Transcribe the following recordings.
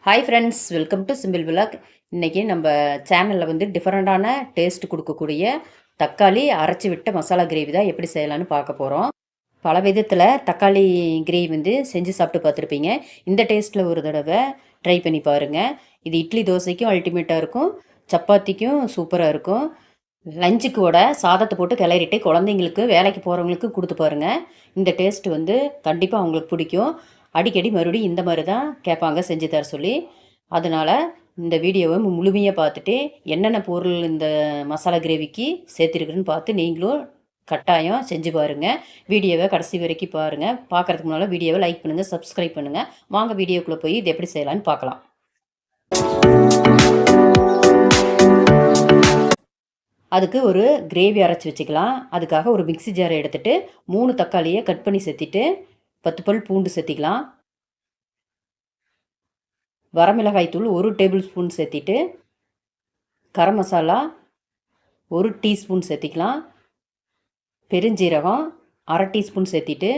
Hi friends, welcome to simple vlog. இன்றைக்கி நம்ம சேனலில் வந்து டிஃப்ரெண்ட்டான டேஸ்ட் கொடுக்கக்கூடிய தக்காளி அரைச்சி விட்ட மசாலா கிரேவி தான் எப்படி செய்யலான்னு பார்க்க போகிறோம். பல விதத்தில் தக்காளி கிரேவி வந்து செஞ்சு சாப்பிட்டு பார்த்துருப்பீங்க. இந்த டேஸ்ட்டில் ஒரு தடவை ட்ரை பண்ணி பாருங்கள். இது இட்லி தோசைக்கும் அல்டிமேட்டாக இருக்கும், சப்பாத்திக்கும் சூப்பராக இருக்கும். லஞ்சுக்கு கூட சாதத்தை போட்டு கிளறிட்டு குழந்தைங்களுக்கு வேலைக்கு போகிறவங்களுக்கு கொடுத்து பாருங்கள். இந்த டேஸ்ட் வந்து கண்டிப்பாக அவங்களுக்கு பிடிக்கும். அடிக்கடி மறுபடியும் இந்த மாதிரி தான் கேட்பாங்க செஞ்சு தர சொல்லி. அதனால் இந்த வீடியோவை முழுமையாக பார்த்துட்டு என்னென்ன பொருள் இந்த மசாலா கிரேவிக்கு சேர்த்துருக்குன்னு பார்த்து நீங்களும் கட்டாயம் செஞ்சு பாருங்கள். வீடியோவை கடைசி வரைக்கும் பாருங்கள். பார்க்குறதுக்கு முன்னால் வீடியோவை லைக் பண்ணுங்கள், சப்ஸ்கிரைப் பண்ணுங்கள். வாங்க வீடியோக்குள்ளே போய் இது எப்படி செய்யலான்னு பார்க்கலாம். அதுக்கு ஒரு கிரேவி அரைச்சி வச்சுக்கலாம். அதுக்காக ஒரு மிக்ஸி ஜாரை எடுத்துகிட்டு 3 தக்காளியை கட் பண்ணி சேர்த்திட்டு 10 பல் பூண்டு சேர்த்திக்கலாம். வரமிளகாய் தூள் 1 டேபிள் ஸ்பூன் சேர்த்திட்டு, கரம் மசாலா 1 டீஸ்பூன் சேர்த்திக்கலாம். பெருஞ்சீரகம் 1/2 டீஸ்பூன் சேர்த்திட்டு,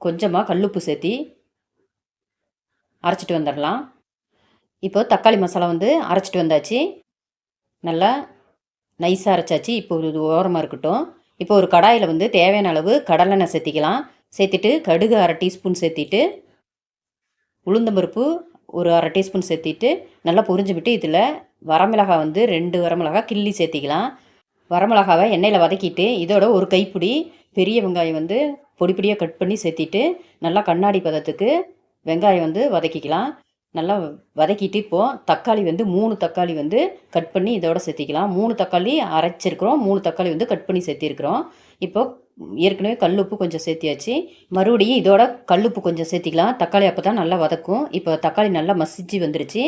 கொஞ்சமாக கல்லுப்பு சேர்த்தி அரைச்சிட்டு வந்துடலாம். இப்போ தக்காளி மசாலா வந்து அரைச்சிட்டு வந்தாச்சு. நல்லா நைஸாக அரைச்சாச்சு. இப்போ இது ஓரமாக இருக்கட்டும். இப்போ ஒரு கடாயில் வந்து தேவையான அளவு கடலெண்ணெய் சேர்த்திக்கலாம். சேர்த்துட்டு கடுகு 1/2 டீஸ்பூன் சேர்த்திட்டு, உளுந்தம்பருப்பு ஒரு 1/2 டீஸ்பூன் சேர்த்திட்டு நல்லா பொரிஞ்சு விட்டு இதில் வரமிளகாய் வந்து 2 வரமிளகாய் கிள்ளி சேர்த்திக்கலாம். வரமிளகாவை எண்ணெயில் வதக்கிட்டு இதோட ஒரு கைப்பிடி பெரிய வெங்காயம் வந்து பொடி பொடியாக கட் பண்ணி சேர்த்திட்டு நல்லா கண்ணாடி பதத்துக்கு வெங்காயம் வந்து வதக்கிக்கலாம். நல்லா வதக்கிட்டு இப்போது தக்காளி வந்து 3 தக்காளி வந்து கட் பண்ணி இதோட சேர்த்திக்கலாம். 3 தக்காளி அரைச்சிருக்கிறோம், 3 தக்காளி வந்து கட் பண்ணி சேர்த்திருக்கிறோம். இப்போ ஏற்கனவே கல்லுப்பு கொஞ்சம் சேர்த்தியாச்சு. மறுபடியும் இதோட கல்லுப்பு கொஞ்சம் சேர்த்திக்கலாம். தக்காளி அப்போ தான் நல்லா வதக்கும். இப்போ தக்காளி நல்லா மசிச்சு வந்துருச்சு.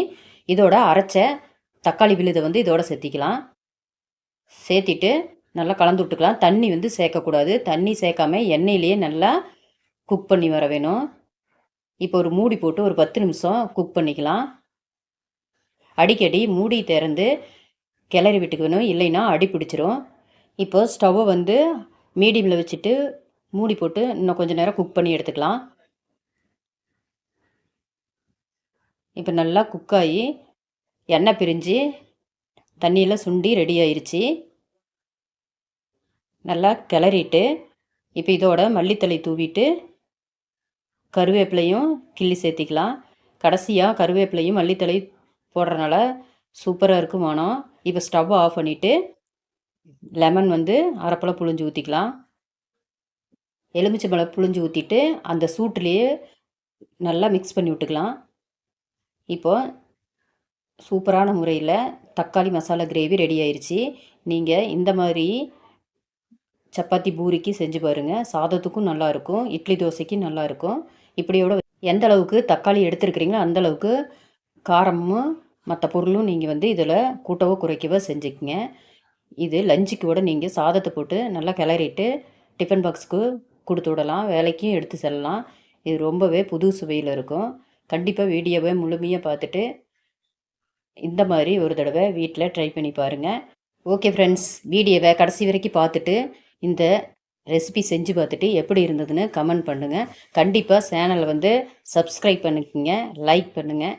இதோட அரைச்ச தக்காளி விழுதை வந்து இதோட சேர்த்திக்கலாம். சேர்த்திட்டு நல்லா கலந்து விட்டுக்கலாம். தண்ணி வந்து சேர்க்கக்கூடாது. தண்ணி சேர்க்காம எண்ணெயிலேயே நல்லா குக் பண்ணி வர வேணும். இப்போ ஒரு மூடி போட்டு ஒரு 10 நிமிஷம் குக் பண்ணிக்கலாம். அடிக்கடி மூடி திறந்து கிளறி விட்டுக்கணும், இல்லைன்னா அடி பிடிச்சிரும். இப்போ ஸ்டவ்வை வந்து மீடியமில் வச்சுட்டு மூடி போட்டு இன்னும் கொஞ்சம் நேரம் குக் பண்ணி எடுத்துக்கலாம். இப்போ நல்லா குக்காகி எண்ணெய் பிரிஞ்சு தண்ணியெல்லாம் சுண்டி ரெடி ஆயிடுச்சு. நல்லா கிளறிட்டு இப்போ இதோட மல்லித்தழை தூவிட்டு கருவேப்பிலையும் கிள்ளி சேர்த்திக்கலாம். கடைசியாக கருவேப்பிலையும் மல்லித்தழை போடுறதுனால சூப்பராக இருக்கும் மனம். இப்போ ஸ்டவ்வை ஆஃப் பண்ணிவிட்டு லெமன் வந்து அரைப்பழம் புழிஞ்சு ஊற்றிக்கலாம். எலுமிச்சம்பழம் புழிஞ்சு ஊற்றிட்டு அந்த சூட்டுலேயே நல்லா மிக்ஸ் பண்ணி விட்டுக்கலாம். இப்போது சூப்பரான முறையில் தக்காளி மசாலா கிரேவி ரெடி ஆயிடுச்சு. நீங்கள் இந்த மாதிரி சப்பாத்தி பூரிக்கு செஞ்சு பாருங்கள். சாதத்துக்கும் நல்லாயிருக்கும், இட்லி தோசைக்கும் நல்லாயிருக்கும். இப்படியோட எந்த அளவுக்கு தக்காளி எடுத்துருக்கிறீங்களோ அந்தளவுக்கு காரமும் மற்ற பொருளும் நீங்கள் வந்து இதில் கூட்டவோ குறைக்கவோ செஞ்சுக்கங்க. இது லஞ்சுக்கு கூட நீங்கள் சாதத்தை போட்டு நல்லா கிளறிட்டு டிஃபன் பாக்ஸுக்கு கொடுத்து விடலாம், வேலைக்கும் எடுத்து செல்லலாம். இது ரொம்பவே புது சுவையில் இருக்கும். கண்டிப்பாக வீடியோவை முழுமையாக பார்த்துட்டு இந்த மாதிரி ஒரு தடவை வீட்டில் ட்ரை பண்ணி பாருங்கள். ஓகே ஃப்ரெண்ட்ஸ், வீடியோவை கடைசி வரைக்கும் பார்த்துட்டு இந்த ரெசிபி செஞ்சு பார்த்துட்டு எப்படி இருந்ததுன்னு கமெண்ட் பண்ணுங்கள். கண்டிப்பாக சேனலை வந்து சப்ஸ்கிரைப் பண்ணிக்கோங்க, லைக் பண்ணுங்கள்.